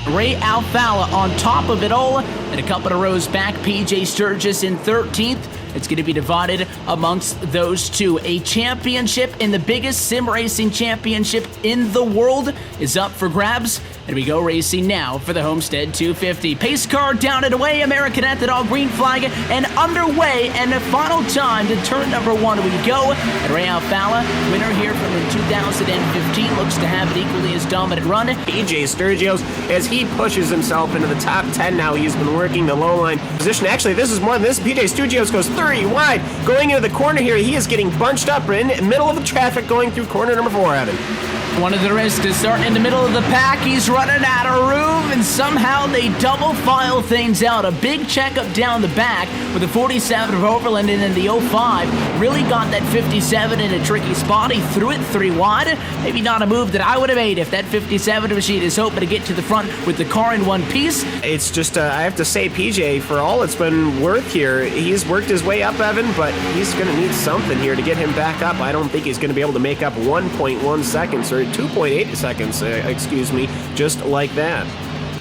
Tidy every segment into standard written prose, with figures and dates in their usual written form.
Ray Alfalla on top of it all, and a couple of rows back, PJ Sturgis in 13th. It's going to be divided amongst those two. A championship in the biggest sim racing championship in the world is up for grabs. And we go racing now for the Homestead 250. Pace car down and away, American at the dog, green flag, and underway, and the final time to turn number 1 we go. And Ray Alfalla, winner here from the 2015, looks to have an equally as dominant run. PJ Sturgis, as he pushes himself into the top 10 now, he's been working the low line position. Actually, this is more than this. PJ Sturgis goes 30 wide. Going into the corner here, he is getting bunched up in the middle of the traffic going through corner number 4, Evan. One of the risks is starting in the middle of the pack. He's running out of room, and somehow they double file things out. A big checkup down the back with the 47 of Overland and then the 05. Really got that 57 in a tricky spot. He threw it 3 wide. Maybe not a move that I would have made if that 57 machine is hoping to get to the front with the car in one piece. It's just, I have to say, PJ, for all it's been worth here, he's worked his way up, Evan, but he's going to need something here to get him back up. I don't think he's going to be able to make up 1.1 seconds, or 2.8 seconds, just like that.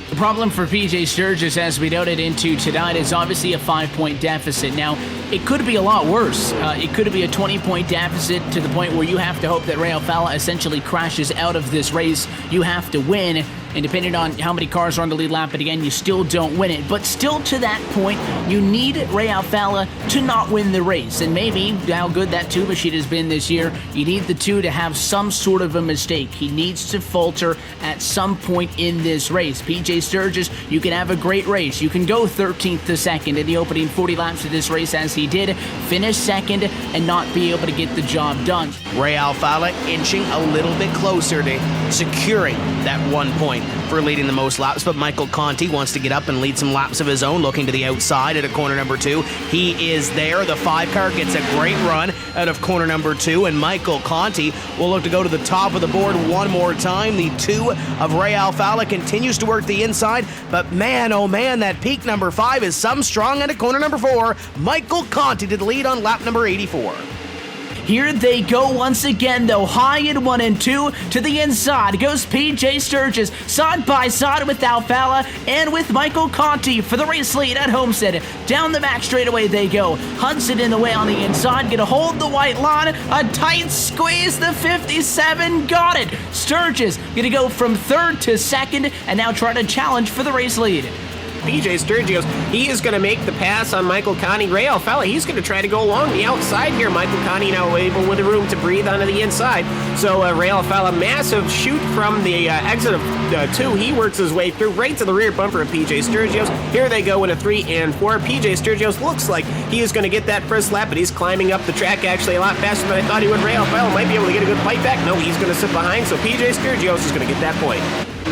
The problem for PJ Sturgis, as we noted into tonight, is obviously a 5-point deficit. Now, it could be a lot worse. It could be a 20-point deficit to the point where you have to hope that Ray Alfalla essentially crashes out of this race. You have to win, and depending on how many cars are on the lead lap, but again, you still don't win it. But still, to that point, you need Ray Alfalla to not win the race. And maybe, how good that 2 machine has been this year, you need the 2 to have some sort of a mistake. He needs to falter at some point in this race. PJ Sturgis, you can have a great race. You can go 13th to 2nd in the opening 40 laps of this race, as he did, finish 2nd, and not be able to get the job done. Ray Alfalla inching a little bit closer to securing that 1 point for leading the most laps, but Michael Conti wants to get up and lead some laps of his own, looking to the outside at a corner number 2. He is there. The 5 car gets a great run out of corner number 2, and Michael Conti will look to go to the top of the board one more time. The 2 of Ray Alfalla continues to work the inside, but man, oh man, that peak number 5 is some strong at a corner number 4. Michael Conti to the lead on lap number 84. Here they go once again, though, high in 1 and 2. To the inside goes PJ Sturgis, side by side with Alfalla and with Michael Conti for the race lead at Homestead. Down the back straightaway they go. Hudson in the way on the inside, gonna hold the white line. A tight squeeze, the 57 got it. Sturgis gonna go from 3rd to 2nd and now try to challenge for the race lead. PJ Sturgis, he is going to make the pass on Michael Conti. Ray Alfalla, he's going to try to go along the outside here. Michael Conti now able with the room to breathe onto the inside. So Ray Alfalla, massive shoot from the exit of 2. He works his way through right to the rear bumper of PJ Sturgis. Here they go in a 3 and 4. PJ Sturgis looks like he is going to get that first lap, but he's climbing up the track actually a lot faster than I thought he would. Ray Alfalla might be able to get a good fight back. No, he's going to sit behind, so PJ Sturgis is going to get that point.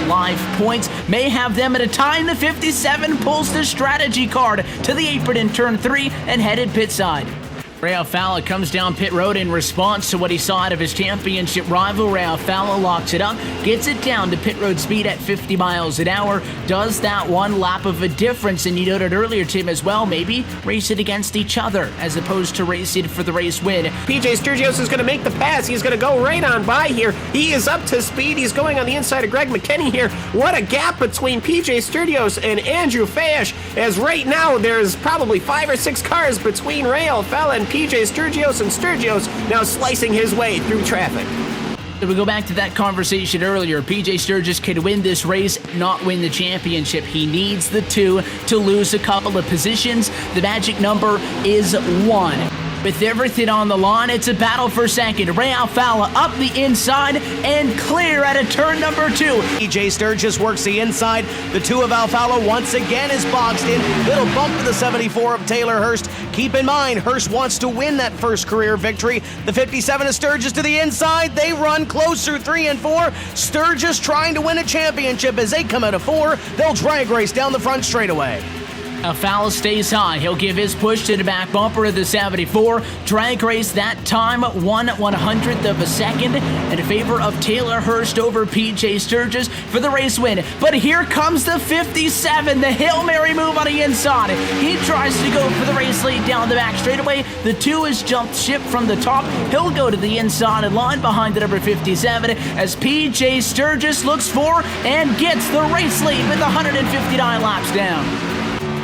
Live points may have them at a time. The 57 pulls the strategy card to the apron in turn 3 and headed pit side. Ray Alfalla comes down pit road in response to what he saw out of his championship rival. Ray Alfalla locks it up, gets it down to pit road speed at 50 miles an hour, does that 1 lap of a difference, and you noted earlier, Tim, as well, maybe race it against each other as opposed to race it for the race win. PJ Sturgis is going to make the pass. He's going to go right on by here. He is up to speed. He's going on the inside of Greg McKinney here. What a gap between PJ Sturgis and Andrew Fash, as right now there's probably 5 or 6 cars between Ray Alfalla and PJ Sturgis, and Sturgis now slicing his way through traffic. If we go back to that conversation earlier, PJ Sturgis could win this race, not win the championship. He needs the 2 to lose a couple of positions. The magic number is 1. With everything on the line, it's a battle for 2nd. Ray Alfalla up the inside and clear at a turn number 2. PJ Sturgis works the inside. The 2 of Alfalla once again is boxed in. Little bump to the 74 of Taylor Hurst. Keep in mind, Hurst wants to win that first career victory. The 57 of Sturgis to the inside. They run closer, 3 and 4. Sturgis trying to win a championship as they come out of 4. They'll drag race down the front straightaway. Fowler stays high. He'll give his push to the back bumper of the 74. Drag race that time, 1/100th of a second in favor of Taylor Hurst over PJ Sturgis for the race win. But here comes the 57, the Hail Mary move on the inside. He tries to go for the race lead down the back straightaway. The 2 has jumped ship from the top. He'll go to the inside and line behind the number 57 as PJ Sturgis looks for and gets the race lead with 159 laps down.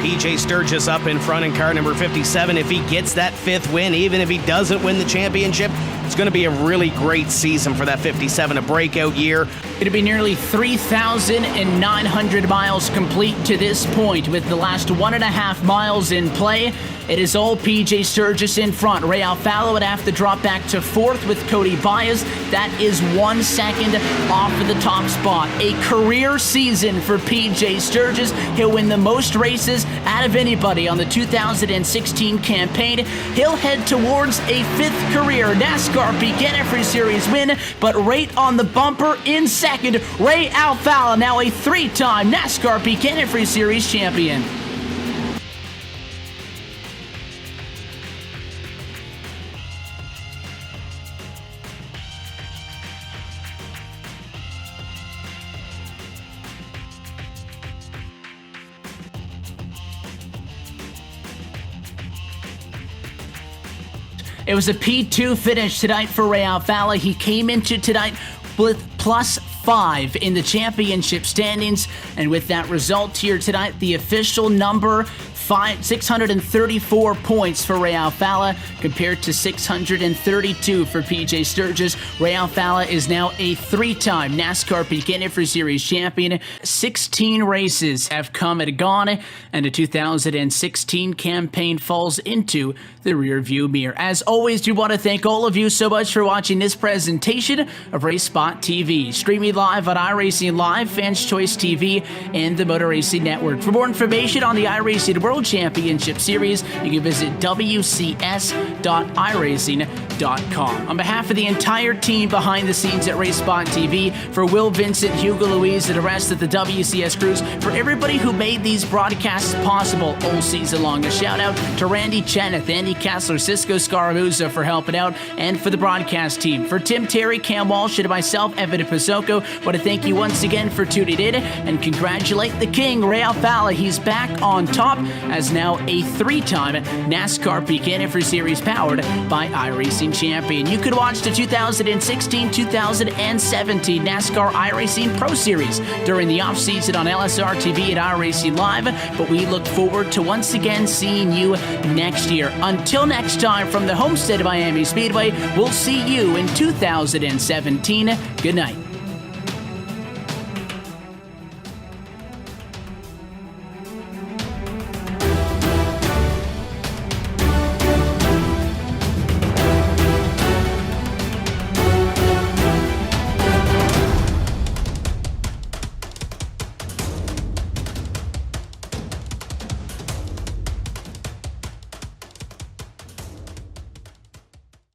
PJ Sturgis up in front in car number 57. If he gets that 5th win, even if he doesn't win the championship, it's going to be a really great season for that 57, a breakout year. It'll be nearly 3,900 miles complete to this point, with the last 1.5 miles in play. It is all PJ Sturgis in front. Ray Alfalo would have to drop back to 4th with Cody Baez. That is 1 second off of the top spot. A career season for PJ Sturgis. He'll win the most races out of anybody on the 2016 campaign. He'll head towards a 5th career NASCAR Peak Antifreeze Series win, but right on the bumper in second, Ray Alfalo, now a 3-time NASCAR Peak Antifreeze Series champion. It was a P2 finish tonight for Ray Alfalo. He came into tonight with +5 in the championship standings, and with that result here tonight, the official number 634 points for Ray Alfalo compared to 632 for PJ Sturgis. Ray Alfalo is now a 3-time NASCAR Peak Antifreeze Series champion. 16 races have come and gone, and the 2016 campaign falls into the rearview mirror. As always, we want to thank all of you so much for watching this presentation of Race Spot TV, streaming live on iRacing Live, Fans Choice TV, and the Motor Racing Network. For more information on the iRacing World Championship Series, you can visit wcs.iracing.com. On behalf of the entire team behind the scenes at Race Spot TV, for Will Vincent, Hugo Louise, and the rest of the WCS crews, for everybody who made these broadcasts possible all season long, a shout out to Randy Cheneth, Andy Kessler, Cisco Scaramouza for helping out, and for the broadcast team. For Tim Terry, Cam Walsh, and myself, Evan Pisoko, want to thank you once again for tuning in and congratulate the king, Ray Alfalo. He's back on top as now a 3-time NASCAR Peak Antifreeze Series powered by iRacing champion. You could watch the 2016-2017 NASCAR iRacing Pro Series during the off-season on LSR TV and iRacing Live, but we look forward to once again seeing you next year. Until next time, from the Homestead Miami Speedway, we'll see you in 2017. Good night.